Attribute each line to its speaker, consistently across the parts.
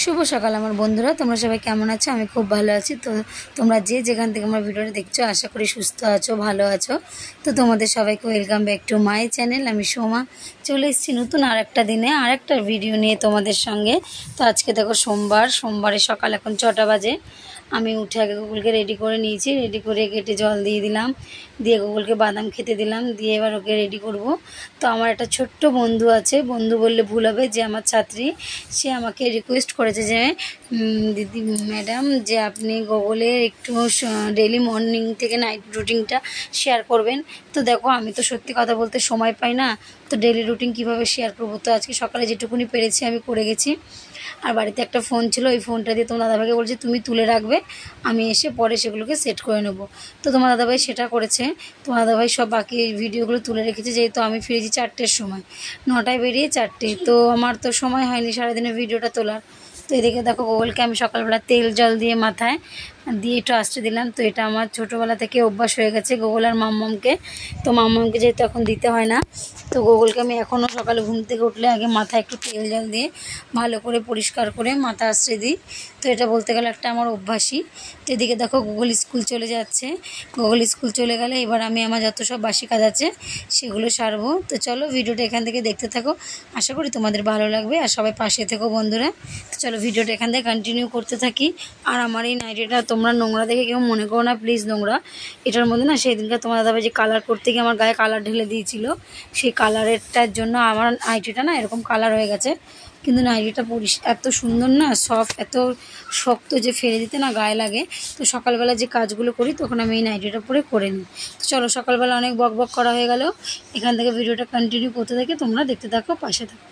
Speaker 1: শুভ সকাল আমার বন্ধুরা, তোমরা সবাই কেমন আছো? আমি খুব ভালো আছি। তো তোমরা যে যেখান থেকে আমার ভিডিওটা দেখছো আশা করি সুস্থ আছো, ভালো আছো। তো তোমাদের সবাইকে welcome back to my channel. আমি সোমা চলে এসেছি নতুন আরেকটা দিনে আরেকটা ভিডিও নিয়ে তোমাদের সঙ্গে। তো আজকে দেখো সোমবারের সকাল এখন 6টা বাজে। আমি উঠে আগে গুগলকে রেডি করে নিয়েছি, রেডি করে কেটে জল দিয়ে দিলাম, দিয়ে গুগলকে বাদাম খেতে দিলাম, দিয়ে এবার ওকে রেডি করব। তো আমার একটা ছোট্ট বন্ধু আছে, বন্ধু বললে ভুল হবে, যে আমার ছাত্রী, সে আমাকে রিকোয়েস্ট করেছে যে দিদি ম্যাডাম যে আপনি গুগলের একটু ডেইলি মর্নিং থেকে নাইট রুটিনটা শেয়ার করবেন। তো দেখো আমি তো সত্যি কথা বলতে সময় পাই না, তো ডেইলি রুটিন কিভাবে শেয়ার করবো। তো আজকে সকালে যেটুকুনি পেরেছি আমি করে গেছি। আর বাড়িতে একটা ফোন ছিল, ওই ফোনটা দিয়ে তোমার দাদাভাইকে বলছি তুমি তুলে রাখবে, আমি এসে পরে সেগুলোকে সেট করে নেব। তো তোমার দাদাভাই সেটা করেছে। তোমার দাদাভাই সব বাকি ভিডিওগুলো তুলে রেখেছে, যেহেতু আমি ফিরেছি 4টের সময়, 9টায় বেরিয়ে 4টে, তো আমার তো সময় হয়নি সারাদিনের ভিডিওটা তোলার। তো এদিকে দেখো গুগলকে আমি সকালবেলা তেল জল দিয়ে মাথায় দিয়ে একটু আসতে দিলাম। তো এটা আমার ছোটোবেলা থেকে অভ্যাস হয়ে গেছে গুগল আর মাম্মামকে। তো মাম্মামকে যেহেতু এখন দিতে হয় না, তো গুগলকে আমি এখনও সকালে ঘুম থেকে উঠলে আগে মাথায় একটু তেল জল দিয়ে ভালো করে পরিষ্কার করে মাথা আসতে দিই। তো এটা বলতে গেলে একটা আমার অভ্যাসই। তো এদিকে দেখো গুগল স্কুল চলে যাচ্ছে। গুগল স্কুল চলে গেলে এবার আমি আমার যত সব বাসি কাজ আছে সেগুলো সারবো। তো চলো ভিডিওটা এখান থেকে দেখতে থাকো, আশা করি তোমাদের ভালো লাগবে, আর সবাই পাশে থেকো বন্ধুরা। তো চলো ভিডিওটা এখান থেকে কন্টিনিউ করতে থাকি। আর আমার এই নাইটিটা তোমরা নোংরা দেখে কেউ মনে করো না প্লিজ, নোংরা এটার মধ্যে না সেই দিনকে তোমার দাদাভাই যে কালার করতে গিয়ে আমার গায়ে কালার ঢেলে দিয়েছিল, সেই কালারেরটার জন্য আমার নাইটিটা না এরকম কালার হয়ে গেছে। কিন্তু নাইটিটা এত সুন্দর না, সফট, এত শক্ত যে ফেলে দিতে না গায়ে লাগে। তো সকালবেলা যে কাজগুলো করি তখন আমি এই নাইটিটা পরে করে নিই। তো চলো সকালবেলা অনেক বক বক করা হয়ে গেল, এখান থেকে ভিডিওটা কন্টিনিউ করতে থাকি, তোমরা দেখতে থাকো, পাশে থাকো।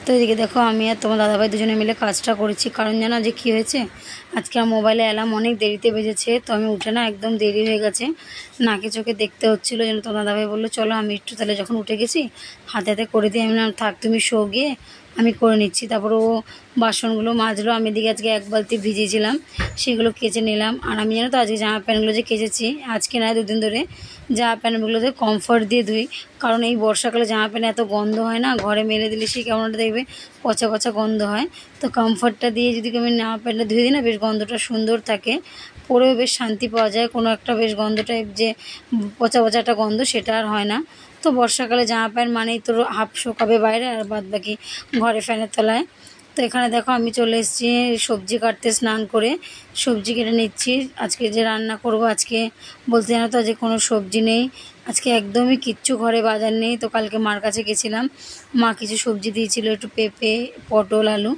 Speaker 1: তো এদিকে দেখো আমি আর তোমার দাদাভাই দুজনে মিলে কাজটা করেছি, কারণ জানো যে কী হয়েছে, আজকে আমার মোবাইলে অ্যালার্ম অনেক দেরিতে বেজেছে। তো আমি উঠে না একদম দেরি হয়ে গেছে, নাকে চোখে দেখতে হচ্ছিলো। যেন তোমার দাদাভাই বললো চলো আমি একটু তাহলে যখন উঠে গেছি হাতে হাতে করে দিই। আমি বললাম থাক তুমি শো গিয়ে, আমি করে নিচ্ছি। তারপর ও বাসনগুলো মাজলো, আমি এদিকে আজকে 1 বালতি ভিজিয়েছিলাম, সেগুলো কেচে নিলাম। আর আমি জানো তো আজকে জামা প্যান্টগুলো যে কেচেছি, আজকে না 2 দিন ধরে জামা প্যান্টগুলোতে কমফর্ট দিয়ে ধুই, কারণ এই বর্ষাকালে জামা প্যান্ট এত গন্ধ হয় না, ঘরে মেলে দিলে সে কেমন একটা দেখবে পচা পচা গন্ধ হয়। তো কমফর্টটা দিয়ে যদি আমি জামা প্যান্টটা ধুয়ে দিই না, বেশ গন্ধটা সুন্দর থাকে, পরেও বেশ শান্তি পাওয়া যায়, কোনো একটা বেশ গন্ধ টাইপ যে পচা পচা একটা গন্ধ সেটা আর হয় না। তো বর্ষাকালে জামা প্যান্ট মানেই তো হাফ শোকাবে বাইরে, আর বাদ বাকি ঘরে ফ্যানের তলায়। তো এখানে দেখো আমি চলে এসেছি সবজি কাটতে, স্নান করে সবজি কেটে নিচ্ছি। আজকে যে রান্না করব, আজকে বলতে জানো তো যে কোনো সবজি নেই, আজকে একদমই কিচ্ছু ঘরে বাজার নেই। তো কালকে মার কাছে গেছিলাম, মা কিছু সবজি দিয়েছিল, একটু পেঁপে, পটল, আলু,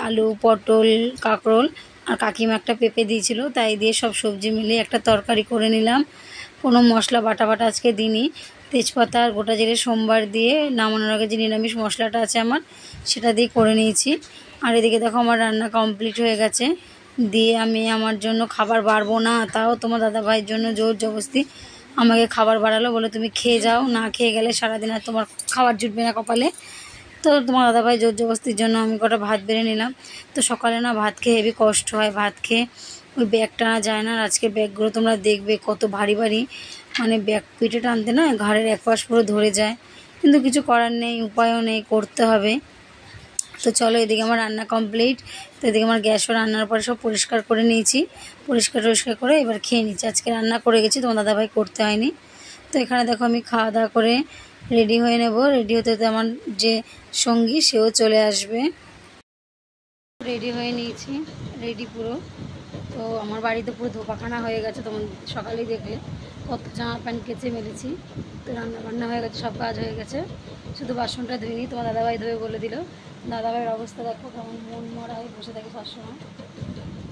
Speaker 1: আলু, পটল, কাঁকরোল, আর কাকিমা একটা পেঁপে দিয়েছিল, তাই দিয়ে সব সবজি মিলিয়ে একটা তরকারি করে নিলাম। কোনো মশলা বাটা আজকে দিইনি, তেজপাতা আর গোটা জিরে সোমবার দিয়ে নামানোর আগে যে নিরামিষ মশলাটা আছে আমার, সেটা দিয়ে করে নিয়েছি। আর এদিকে দেখো আমার রান্না কমপ্লিট হয়ে গেছে। দিয়ে আমি আমার জন্য খাবার বাড়বো না, তাও তোমার দাদাভাইয়ের জন্য জোর জবরদস্তি আমাকে খাবার বাড়ালো, বলে তুমি খেয়ে যাও, না খেয়ে গেলে সারাদিন আর তোমার খাবার জুটবে না কপালে। তো তোমার দাদাভাই জোর জবরদস্তির জন্য আমি কটা ভাত বেড়ে নিলাম। তো সকালে না ভাত খেয়ে হেভি কষ্ট হয়, ভাত খেয়ে ওই ব্যাগ টানা যায় না। আর আজকের ব্যাগগুলো তোমরা দেখবে কত ভারী ভারী, মানে ব্যাগ পিঠে টানতে না ঘাড়ের এক পাশ পুরো ধরে যায়, কিন্তু কিছু করার নেই, উপায়ও নেই, করতে হবে। তো চলো, এদিকে আমার রান্না কমপ্লিট। তো এদিকে আমার গ্যাসও রান্নার পরে সব পরিষ্কার করে নিয়েছি, পরিষ্কার করে এবার খেয়ে নিচ্ছি। আজকে রান্না করে গেছি, তোমার দাদাভাই করতে হয়নি। তো এখানে দেখো আমি খাওয়া দাওয়া করে রেডি হয়ে নেব। রেডি হতে হতে আমার যে সঙ্গী সেও চলে আসবে। রেডি হয়ে নিয়েছি, রেডি পুরো। তো আমার বাড়িতে পুরো ধোপাখানা হয়ে গেছে, তোমার সকালেই দেখলে কত জামা প্যান্ট কেচে মেলেছি। তো রান্না বান্না হয়ে গেছে, সব কাজ হয়ে গেছে, শুধু বাসনটা ধুইনি, তোমার দাদাভাই ধুয়ে বলে দিল। দাদাভাইয়ের অবস্থা দেখো কেমন মন মরা হয়ে বসে থাকে সবসময়।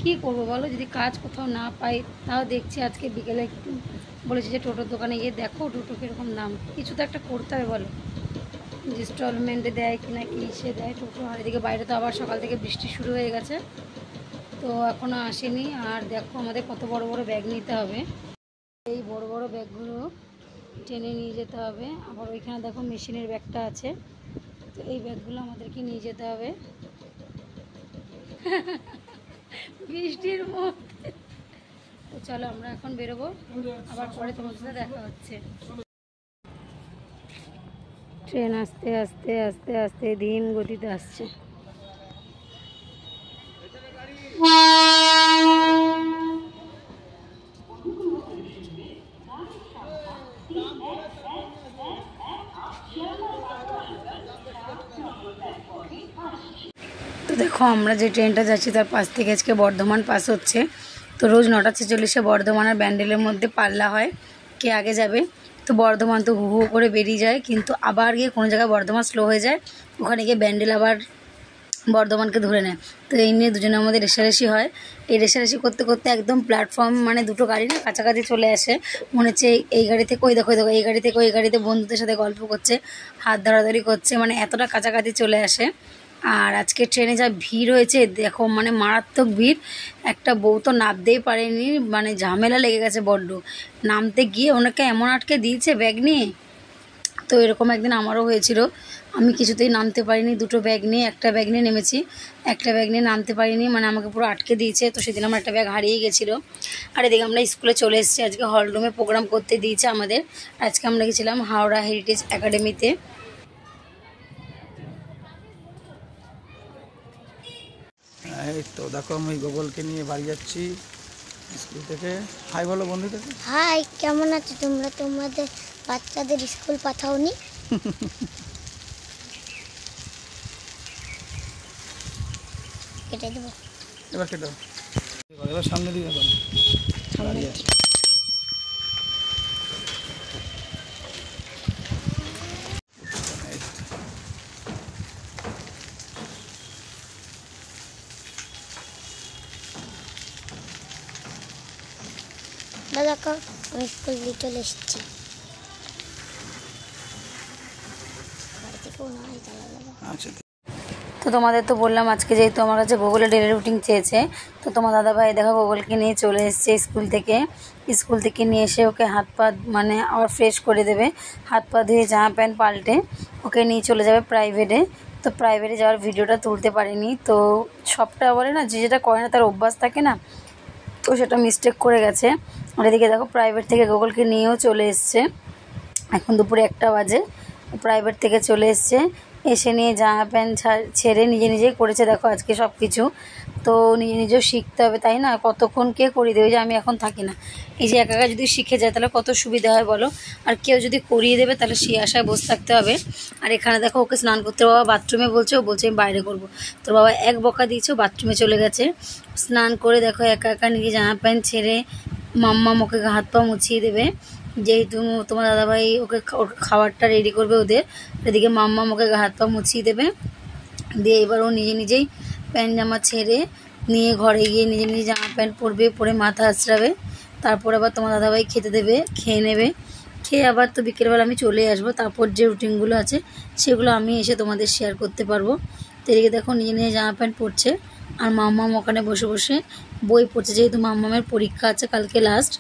Speaker 1: কী করবো বলো, যদি কাজ কোথাও না পাই তাও দেখছি আজকে বিকেলে একটু বলেছি যে টোটোর দোকানে গিয়ে দেখো টোটো কীরকম দাম, কিছু তো একটা করতে হবে বলো, ইনস্টলমেন্টে দেয় কি না কি সে দেয় টোটো। আর এদিকে বাইরে তো আবার সকাল থেকে বৃষ্টি শুরু হয়ে গেছে, তো এখনও আসেনি। আর দেখো আমাদের কত বড় বড় ব্যাগ নিতে হবে, এই বড় বড় ব্যাগগুলো টেনে নিয়ে যেতে হবে। আবার ওইখানে দেখো মেশিনের ব্যাগটা আছে, তো এই ব্যাগগুলো আমাদেরকে নিয়ে যেতে হবে বৃষ্টির মধ্যে। তো চলো আমরা এখন বেরোবো, আবার পরে তোমার সাথে দেখা হচ্ছে। ট্রেন আস্তে আস্তে আস্তে আস্তে ধীম গতিতে আসছে। তো দেখো আমরা যে ট্রেনটা যাচ্ছি তার পাশ থেকে আজকে বর্ধমান পাস হচ্ছে। তো রোজ 9:46 বর্ধমান আর ব্যান্ডেলের মধ্যে পাল্লা হয়, কে আগে যাবে। তো বর্ধমান তো হু হু করে বেরিয়ে যায়, কিন্তু আবার গিয়ে কোনো জায়গায় বর্ধমান স্লো হয়ে যায়, ওখানে গিয়ে ব্যান্ডেল আবার বর্ধমানকে ধরে নেয়। তো এই নিয়ে দুজনের মধ্যে রেষারেষি হয়। এই রেষারেষি করতে করতে একদম প্ল্যাটফর্ম, মানে দুটো গাড়ি না কাছাকাছি চলে আসে, মনে হচ্ছে এই গাড়ি থেকে ওই দেখো এই গাড়ি থেকে ওই গাড়িতে বন্ধুদের সাথে গল্প করছে, হাত ধরাধরি করছে, মানে এতটা কাছাকাছি চলে আসে। আর আজকে ট্রেনে যা ভিড় হয়েছে দেখো, মানে মারাত্মক ভিড়। একটা বউ তো নামতেই পারেনি, মানে ঝামেলা লেগে গেছে বড্ড, নামতে গিয়ে ওনাকে এমন আটকে দিয়েছে ব্যাগ নিয়ে। তো এরকম একদিন আমারও হয়েছিল, আমি কিছুতেই নামতে পারিনি, দুটো ব্যাগ নিয়ে, একটা ব্যাগ নিয়ে নেমেছি, একটা ব্যাগ নিয়ে নামতে পারিনি, মানে আমাকে পুরো আটকে দিয়েছে। তো সেদিন আমার একটা ব্যাগ হারিয়ে গেছিলো। আর এদিকে আমরা স্কুলে চলে এসেছি, আজকে হলরুমে প্রোগ্রাম করতে দিয়েছে আমাদের। আজকে আমরা গেছিলাম হাওড়া হেরিটেজ একাডেমিতে।
Speaker 2: এই তো দেখো আমি গোগলকে নিয়ে বাড়ি যাচ্ছি স্কুল থেকে। হাই বলো বন্ধু থেকে।
Speaker 3: হাই, কেমন আছো তোমরা? তোমাদের বাচ্চাদের স্কুল পাঠাওনি? কেটে দেবো
Speaker 2: এবার কেটে এবার সামনে দিকে গাড়ি আছে।
Speaker 3: দেখো আমি স্কুল দিয়ে চলে এসেছি।
Speaker 2: আচ্ছা,
Speaker 1: তো তোমাদের তো বললাম আজকে যেহেতু আমার কাছে গুগলে ডেলি রুটিন চেয়েছে, তো তোমার দাদাভাই দেখো গুগলকে নিয়ে চলে এসেছে স্কুল থেকে নিয়ে এসে ওকে হাত পা মানে আবার ফ্রেশ করে দেবে, হাত পা ধুয়ে জামা প্যান্ট পাল্টে ওকে নিয়ে চলে যাবে প্রাইভেটে। তো প্রাইভেটে যাওয়ার ভিডিওটা তুলতে পারিনি, তো সবটা বলে না যে যেটা করে না তার অভ্যাস থাকে না, তো সেটা মিস্টেক করে গেছে। আর এদিকে দেখো প্রাইভেট থেকে গুগলকে নিয়েও চলে এসছে, এখন দুপুরে 1টা বাজে, প্রাইভেট থেকে চলে এসছে, এসে নিয়ে জামা প্যান্ট ছেড়ে নিজেই করেছে দেখো আজকে সব কিছু। তো নিজেও শিখতে হবে, তাই না? কতক্ষণ কে করিয়ে দেবে, যে আমি এখন থাকি না, এই যে একা একা যদি শিখে যায় তাহলে কত সুবিধা হয় বলো। আর কেউ যদি করিয়ে দেবে তাহলে সেই আশায় বসে থাকতে হবে। আর এখানে দেখো ওকে স্নান করতে বাবা বাথরুমে বলছে, ও বলছে আমি বাইরে করবো। তোর বাবা এক বকা দিয়েছে, বাথরুমে চলে গেছে। স্নান করে দেখো একা একা নিজে জামা প্যান্ট ছেড়ে মাম্মা ওকে হাত পা মুছিয়ে দেবে, যেহেতু তোমার দাদাভাই ওকে খাবারটা রেডি করবে ওদের। এদিকে মাম্মা ওকে হাত পা মুছিয়ে দেবে, দিয়ে এবার ও নিজেই প্যান্ট জামা ছেড়ে নিয়ে ঘরে গিয়ে নিজে জামা প্যান্ট পরবে, পরে মাথা আঁচড়াবে, তারপর আবার তোমার দাদাভাই খেতে দেবে, খেয়ে নেবে, খেয়ে আবার তো বিকেলবেলা আমি চলে আসবো। তারপর যে রুটিনগুলো আছে সেগুলো আমি এসে তোমাদের শেয়ার করতে পারবো। তো এদিকে দেখো নিজে জামা প্যান্ট পরছে, আর মাম্মাম ওখানে বসে বসে বই পড়ছে, যেহেতু মাম্মামের পরীক্ষা আছে কালকে লাস্ট,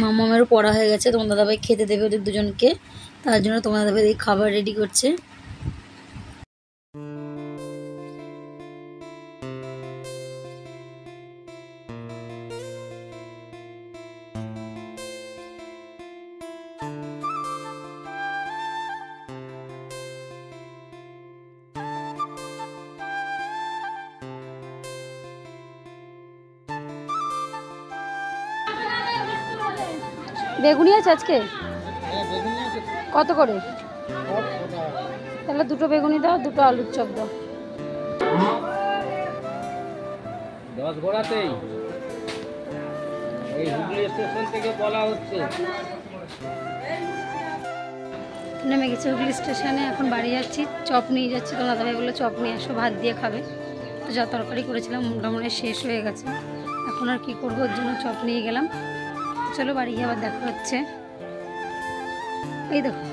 Speaker 1: মাম্মামেরও পড়া হয়ে গেছে। তোমার দাদাভাই খেতে দেবে ওদের দুজনকে, তার জন্য তোমার দাদাভাই এই খাবার রেডি করছে। বেগুনি আছে আজকে? কত করে? তাহলে দুটো বেগুনি দাও, দুটো আলুর চপ দাও।
Speaker 4: 10 গোড়াতেই এই হুগলি স্টেশন থেকে বলা হচ্ছে।
Speaker 1: নেমে গেছে হুগলি স্টেশনে, এখন বাড়ি যাচ্ছি। চপ নিয়ে যাচ্ছি, তো দাদাভাই বললো চপ নিয়ে আসো, ভাত দিয়ে খাবে। তো যা তরকারি করেছিলাম মোটামুটি শেষ হয়ে গেছে, এখন আর কি করবো, ওর জন্য চপ নিয়ে গেলাম। চলো বাড়ি গিয়ে আবার দেখা হচ্ছে। এই দেখো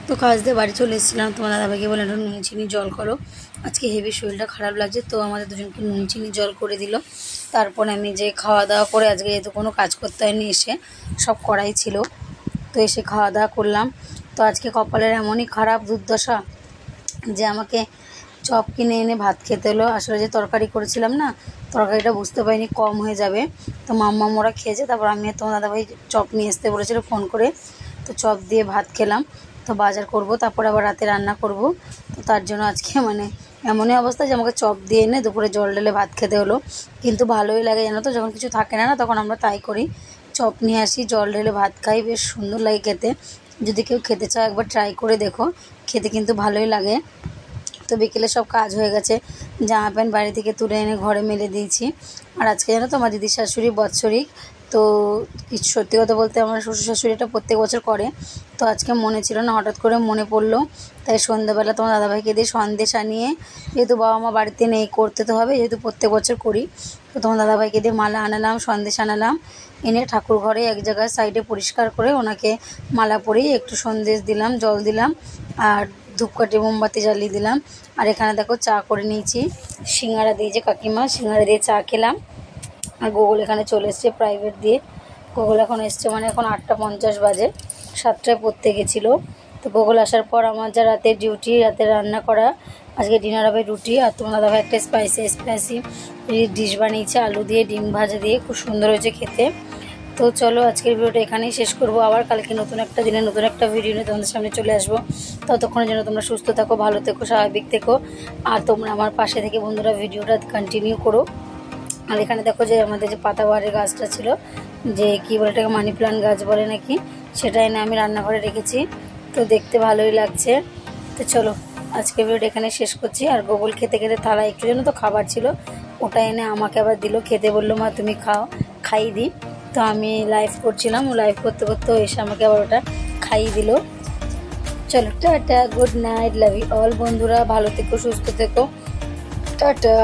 Speaker 1: তো কাজ দিয়ে বাড়ি চলে এসেছিলাম। তোমার দাদাভাইকে বলে একটা নুন চিনি জল করো, আজকে হেভি শরীরটা খারাপ লাগছে। তো আমাদের দুজনকে নুন চিনি জল করে দিল। তারপর আমি যে খাওয়া দাওয়া করে, আজকে যেহেতু কোনো কাজ করতে হয়নি, এসে সব করাই ছিল, তো এসে খাওয়া দাওয়া করলাম। তো আজকে কপালের এমনই খারাপ দুর্দশা যে আমাকে চপ কিনে এনে ভাত খেতে হলো। আসলে যে তরকারি করেছিলাম না, তরকারিটা বুঝতে পারিনি কম হয়ে যাবে, তো মাম্মা ওরা খেয়েছে। তারপর আমি তোমার দাদাভাই চপ নিয়ে আসতে বলেছিল ফোন করে, তো চপ দিয়ে ভাত খেলাম। তো বাজার করব, তারপর আবার রাতে রান্না করব। তো তার জন্য আজকে মানে এমনই অবস্থা যে আমাকে চপ দিয়ে এনে দুপুরে জল ঢেলে ভাত খেতে হলো। কিন্তু ভালোই লাগে জানো তো, যখন কিছু থাকে না তখন আমরা তাই করি, চপ নিয়ে আসি, জল ঢেলে ভাত খাই, বেশ সুন্দর লাগে খেতে। যদি কেউ খেতে চাও একবার ট্রাই করে দেখো, খেতে কিন্তু ভালোই লাগে। তো বিকেলে সব কাজ হয়ে গেছে, জামা প্যান্ট বাড়ি থেকে তুলে এনে ঘরে মেলে দিয়েছি। আর আজকে জানো তো আমার দিদির শাশুড়ি বৎসরিক, তো কিছু সত্যি কথা বলতে আমার শ্বশুর শাশুড়ি এটা প্রত্যেক বছর করে। তো আজকে মনে ছিল না, হঠাৎ করে মনে পড়লো, তাই সন্ধ্যাবেলা তোমার দাদাভাইকে দিয়ে সন্দেশ আনিয়ে, যেহেতু বাবা মা বাড়িতে নেই, করতে তো হবে যেহেতু প্রত্যেক বছর করি, তো তোমার দাদাভাইকে দিয়ে মালা আনালাম, সন্দেশ আনালাম, এনে ঠাকুর ঘরে এক জায়গায় সাইডে পরিষ্কার করে ওনাকে মালা পরিয়ে একটু সন্দেশ দিলাম, জল দিলাম, আর ধূপকাঠি মোমবাতি জ্বালিয়ে দিলাম। আর এখানে দেখো চা করে নিয়েছি, সিঙ্গারা দিয়েছে কাকিমা, সিঙ্গারা দিয়ে চা খেলাম। আর গোগল এখানে চলে এসছে প্রাইভেট দিয়ে, গোগল এখন এসছে মানে এখন 8:50 বাজে, 7টায় পড়তে গেছিলো। তো গোগল আসার পর আমার যা রাতের ডিউটি, রাতে রান্না করা, আজকে ডিনার হবে রুটি। আর তোমার দাদাভাই একটা স্পাইসি ডিশ বানিয়েছে, আলু দিয়ে ডিম ভাজা দিয়ে, খুব সুন্দর হয়েছে খেতে। তো চলো আজকের ভিডিওটা এখানেই শেষ করবো, আবার কালকে নতুন একটা দিনে নতুন একটা ভিডিও নিয়ে তোমাদের সামনে চলে আসবো। ততক্ষণের জন্য তোমরা সুস্থ থাকো, ভালো থেকো, স্বাভাবিক থেকো, আর তোমরা আমার পাশে থেকে বন্ধুরা ভিডিওটা কন্টিনিউ করো। আর এখানে দেখো যে আমাদের যে পাতাবাহারের গাছটা ছিল, যে কী বলে এটাকে মানি প্লান্ট গাছ বলে নাকি, সেটা এনে আমি রান্নাঘরে রেখেছি, তো দেখতে ভালোই লাগছে। তো চলো আজকের ভিডিওটা এখানে শেষ করছি। আর গোগল খেতে খেতে থালা একটু জন্য তো খাবার ছিল, ওটা এনে আমাকে আবার দিল, খেতে বললো মা তুমি খাও, খাইয়ে দিই। তো আমি লাইভ করছিলাম, লাইভ করতে করতে এসে আমাকে আবার ওটা খাইয়ে দিল। চলো tata, good night, love you all বন্ধুরা, ভালো থেকো, সুস্থ থেকো, টাটা।